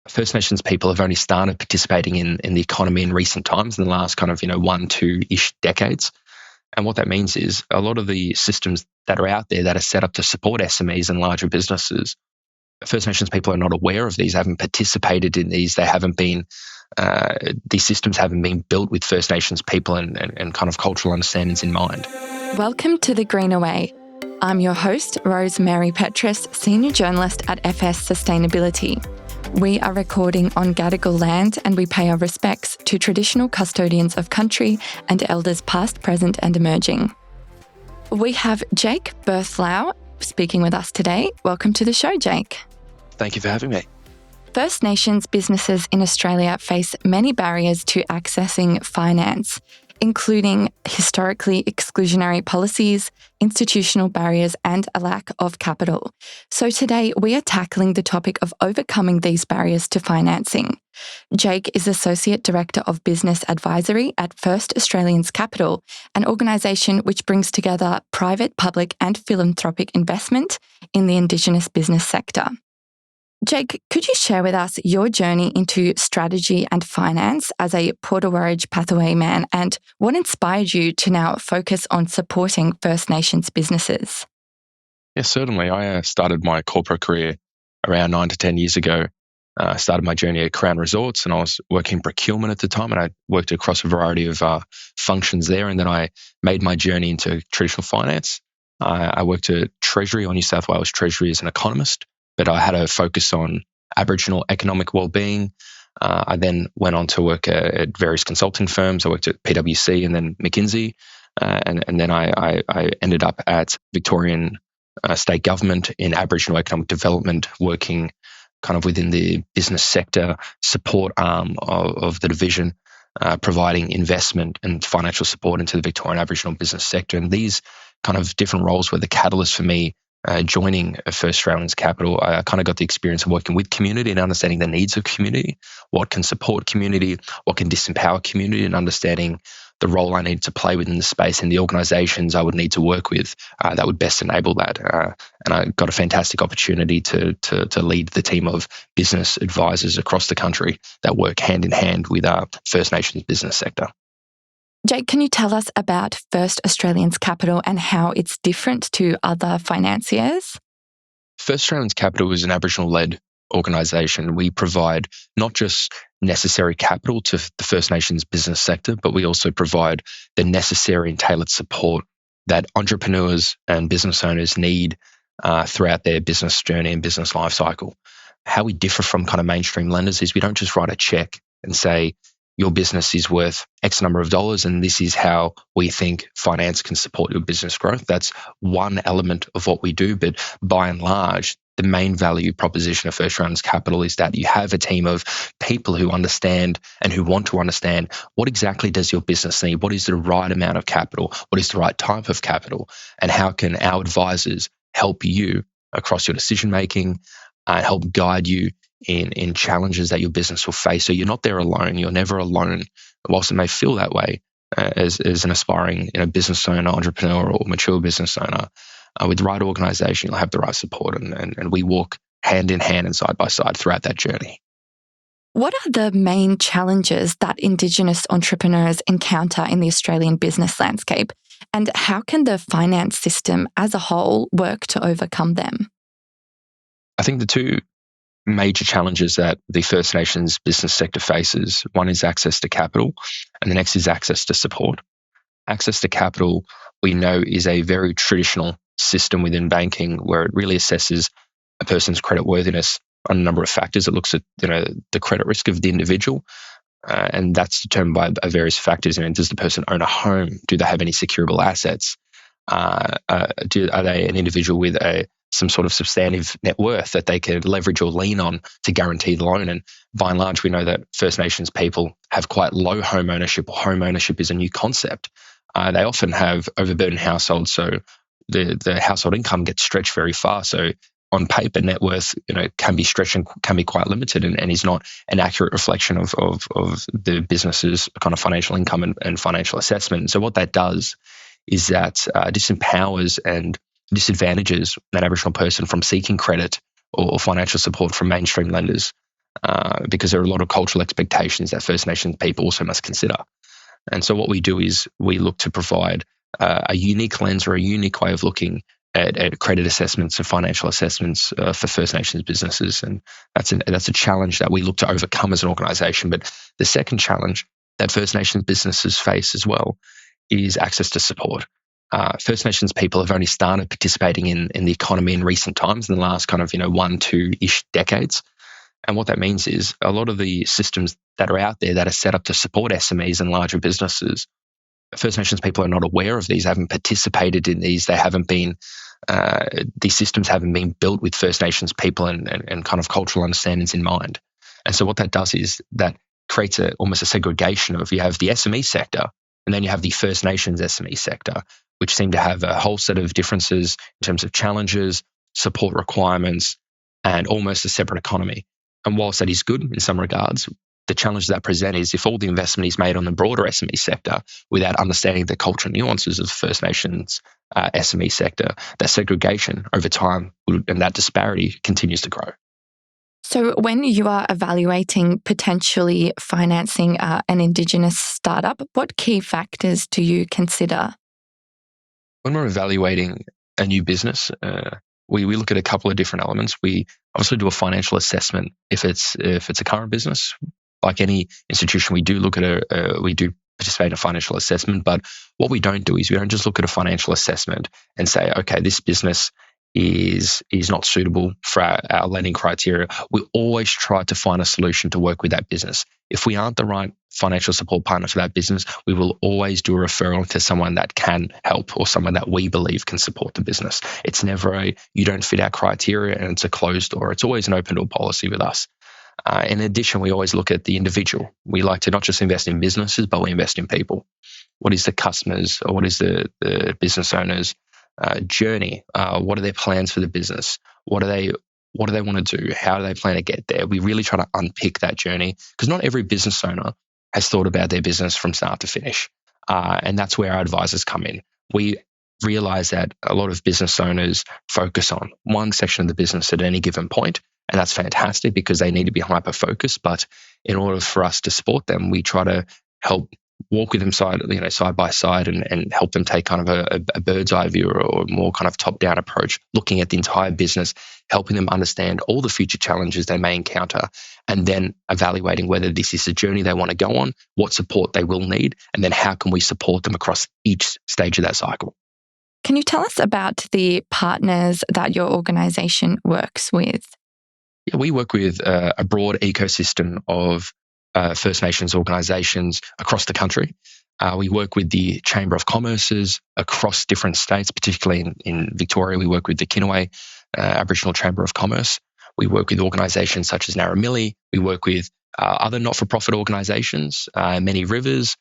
First Nations people have only started participating in the economy in recent times, in the last kind of 1-2-ish decades. And what that means is a lot of the systems that are out there that are set up to support SMEs and larger businesses, First Nations people are not aware of these, haven't participated in these. They haven't been, these systems haven't been built with First Nations people and kind of cultural understandings in mind. Welcome to The Greener Way. I'm your host, Rosemary Petrus, Senior Journalist at FS Sustainability. We are recording on Gadigal land and we pay our respects to traditional custodians of country and elders past, present and emerging. We have Jake Berthelot speaking with us today. Welcome to the show, Jake. Thank you for having me. First Nations businesses in Australia face many barriers to accessing finance, including historically exclusionary policies, institutional barriers, and a lack of capital. So today we are tackling the topic of overcoming these barriers to financing. Jake is Associate Director of Business Advisory at First Australians Capital, an organisation which brings together private, public, and philanthropic investment in the Indigenous business sector. Jake, could you share with us your journey into strategy and finance as a Potaruwutj Padthaway man and what inspired you to now focus on supporting First Nations businesses? Yes, certainly. I started my corporate career around 9 to 10 years ago. I started my journey at Crown Resorts and I was working in procurement at the time, and I worked across a variety of functions there, and then I made my journey into traditional finance. I worked at Treasury, or New South Wales Treasury, as an economist, but I had a focus on Aboriginal economic well-being. I then went on to work at various consulting firms. I worked at PwC and then McKinsey, and then I ended up at Victorian state government in Aboriginal economic development, working kind of within the business sector support arm of the division, providing investment and financial support into the Victorian Aboriginal business sector. And these kind of different roles were the catalyst for me joining First Australians Capital. I kind of got the experience of working with community and understanding the needs of community, what can support community, what can disempower community, and understanding the role I need to play within the space and the organisations I would need to work with that would best enable that. And I got a fantastic opportunity to lead the team of business advisors across the country that work hand in hand with our First Nations business sector. Jake, can you tell us about First Australians Capital and how it's different to other financiers? First Australians Capital is an Aboriginal-led organisation. We provide not just necessary capital to the First Nations business sector, but we also provide the necessary and tailored support that entrepreneurs and business owners need throughout their business journey and business life cycle. How we differ from kind of mainstream lenders is we don't just write a check and say, your business is worth X number of dollars, and this is how we think finance can support your business growth. That's one element of what we do, but by and large, the main value proposition of First Australians Capital is that you have a team of people who understand and who want to understand what exactly does your business need, what is the right amount of capital, what is the right type of capital, and how can our advisors help you across your decision making and help guide you in challenges that your business will face. So you're not there alone. You're never alone, whilst it may feel that way as an aspiring business owner, entrepreneur, or mature business owner. With the right organisation, you'll have the right support, and we walk hand in hand and side by side throughout that journey. What are the main challenges that Indigenous entrepreneurs encounter in the Australian business landscape, and how can the finance system as a whole work to overcome them? I think the two major challenges that the First Nations business sector faces, one is access to capital, and the next is access to support. Access to capital, we know, is a very traditional system within banking where it really assesses a person's creditworthiness on a number of factors. It looks at the credit risk of the individual, and that's determined by various factors. Does the person own a home? Do they have any securable assets? Are they an individual with some sort of substantive net worth that they could leverage or lean on to guarantee the loan? And by and large, we know that First Nations people have quite low home ownership, or home ownership is a new concept. They often have overburdened households, so the household income gets stretched very far. So on paper, net worth can be stretched and can be quite limited, and is not an accurate reflection of the business's kind of financial income and financial assessment. So what that does is that disempowers and disadvantages an Aboriginal person from seeking credit or financial support from mainstream lenders. because there are a lot of cultural expectations that First Nations people also must consider. And so what we do is we look to provide a unique lens or a unique way of looking at credit assessments and financial assessments for First Nations businesses. And that's a challenge that we look to overcome as an organisation. But the second challenge that First Nations businesses face as well is access to support. First Nations people have only started participating in the economy in recent times, in the last kind of 1-2-ish decades. And what that means is a lot of the systems that are out there that are set up to support SMEs and larger businesses, First Nations people are not aware of these, haven't participated in these. They haven't been, these systems haven't been built with First Nations people and kind of cultural understandings in mind. And so what that does is that creates almost a segregation of, you have the SME sector and then you have the First Nations SME sector, which seem to have a whole set of differences in terms of challenges, support requirements, and almost a separate economy. And whilst that is good in some regards, the challenge that present is if all the investment is made on the broader SME sector without understanding the cultural nuances of the First Nations SME sector, that segregation over time and that disparity continues to grow. So when you are evaluating potentially financing an Indigenous startup, what key factors do you consider? When we're evaluating a new business, we look at a couple of different elements. We obviously do a financial assessment if it's a current business. Like any institution, we do look at we do participate in a financial assessment. But what we don't do is we don't just look at a financial assessment and say, okay, this business is not suitable for our lending criteria. We always try to find a solution to work with that business. If we aren't the right financial support partner for that business, we will always do a referral to someone that can help or someone that we believe can support the business. It's never you don't fit our criteria and it's a closed door. It's always an open door policy with us. In addition, we always look at the individual. We like to not just invest in businesses, but we invest in people. What is the customers or what is the business owner's journey? What are their plans for the business? What do they want to do? How do they plan to get there? We really try to unpick that journey because not every business owner has thought about their business from start to finish. And that's where our advisors come in. We realize that a lot of business owners focus on one section of the business at any given point. And that's fantastic because they need to be hyper-focused. But in order for us to support them, we try to help walk with them side by side and help them take kind of a bird's eye view or more kind of top-down approach, looking at the entire business, helping them understand all the future challenges they may encounter, and then evaluating whether this is a journey they want to go on, what support they will need, and then how can we support them across each stage of that cycle. Can you tell us about the partners that your organisation works with? Yeah, we work with a broad ecosystem of First Nations organisations across the country. We work with the Chamber of Commerce's across different states, particularly in Victoria. We work with the Kinaway Aboriginal Chamber of Commerce. We work with organisations such as Narramilli. We work with other not-for-profit organisations, Many Rivers.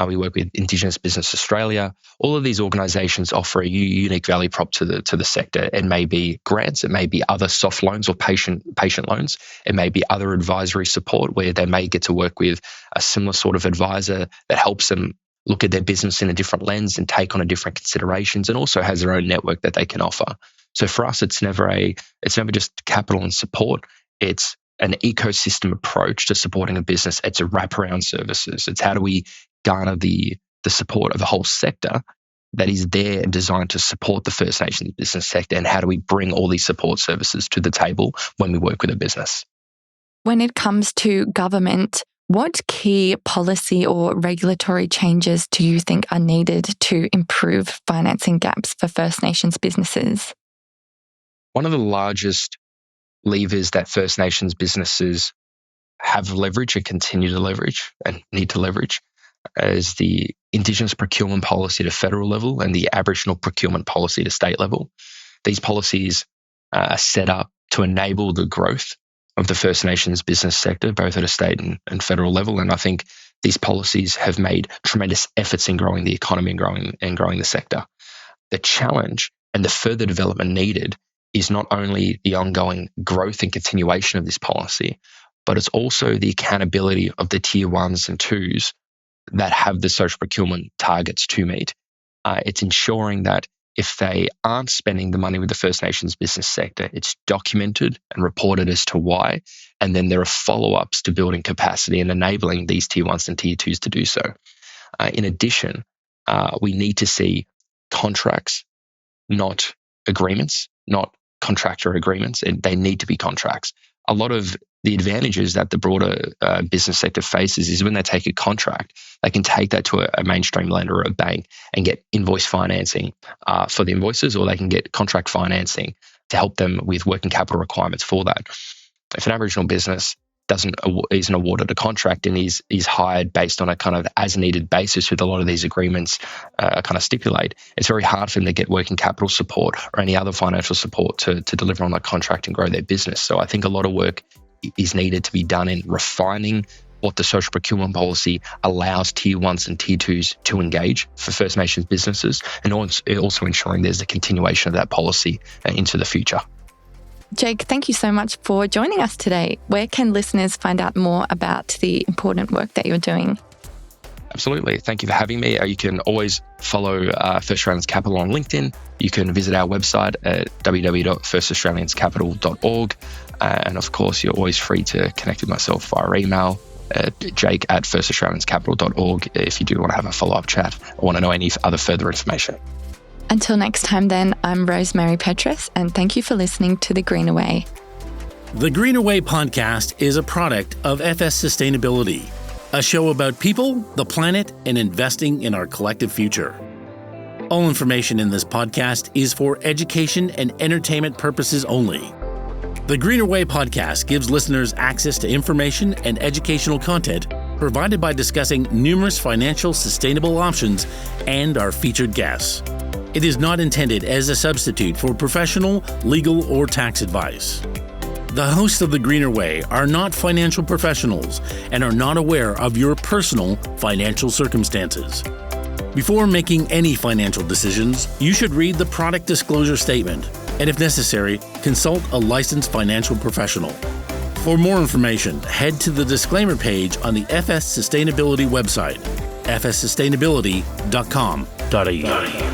We work with Indigenous Business Australia. All of these organisations offer a unique value prop to the sector. It may be grants, it may be other soft loans or patient loans. It may be other advisory support where they may get to work with a similar sort of advisor that helps them look at their business in a different lens and take on a different considerations, and also has their own network that they can offer. So for us, it's never just capital and support. It's an ecosystem approach to supporting a business. It's a wraparound services. It's how do we garner the support of the whole sector that is there and designed to support the First Nations business sector, and how do we bring all these support services to the table when we work with a business? When it comes to government, what key policy or regulatory changes do you think are needed to improve financing gaps for First Nations businesses? One of the largest levers that First Nations businesses have leveraged and continue to leverage and need to leverage is the Indigenous procurement policy to federal level and the Aboriginal procurement policy to state level. These policies are set up to enable the growth of the First Nations business sector, both at a state and federal level. And I think these policies have made tremendous efforts in growing the economy and growing the sector. The challenge and the further development needed is not only the ongoing growth and continuation of this policy, but it's also the accountability of the tier ones and twos that have the social procurement targets to meet. It's ensuring that if they aren't spending the money with the First Nations business sector, it's documented and reported as to why. And then there are follow-ups to building capacity and enabling these tier ones and tier twos to do so. In addition, we need to see contracts, not agreements, not contractor agreements. They need to be contracts. A lot of the advantages that the broader business sector faces is when they take a contract, they can take that to a mainstream lender or a bank and get invoice financing for the invoices, or they can get contract financing to help them with working capital requirements for that. If an Aboriginal business isn't awarded a contract and is hired based on a kind of as needed basis, with a lot of these agreements kind of stipulate, it's very hard for them to get working capital support or any other financial support to deliver on that contract and grow their business. So I think a lot of work is needed to be done in refining what the social procurement policy allows tier ones and tier twos to engage for First Nations businesses, and also ensuring there's a continuation of that policy into the future. Jake, thank you so much for joining us today. Where can listeners find out more about the important work that you're doing? Absolutely. Thank you for having me. You can always follow First Australians Capital on LinkedIn. You can visit our website at www.firstaustralianscapital.org. And of course, you're always free to connect with myself via email at jake@firstaustralianscapital.org if you do want to have a follow-up chat or want to know any other further information. Until next time then, I'm Rosemary Petrus, and thank you for listening to The Greener Way. The Greener Way podcast is a product of FS Sustainability, a show about people, the planet, and investing in our collective future. All information in this podcast is for education and entertainment purposes only. The Greener Way podcast gives listeners access to information and educational content provided by discussing numerous financial sustainable options and our featured guests. It is not intended as a substitute for professional, legal, or tax advice. The hosts of The Greener Way are not financial professionals and are not aware of your personal financial circumstances. Before making any financial decisions, you should read the product disclosure statement and, if necessary, consult a licensed financial professional. For more information, head to the disclaimer page on the FS Sustainability website, fssustainability.com.au.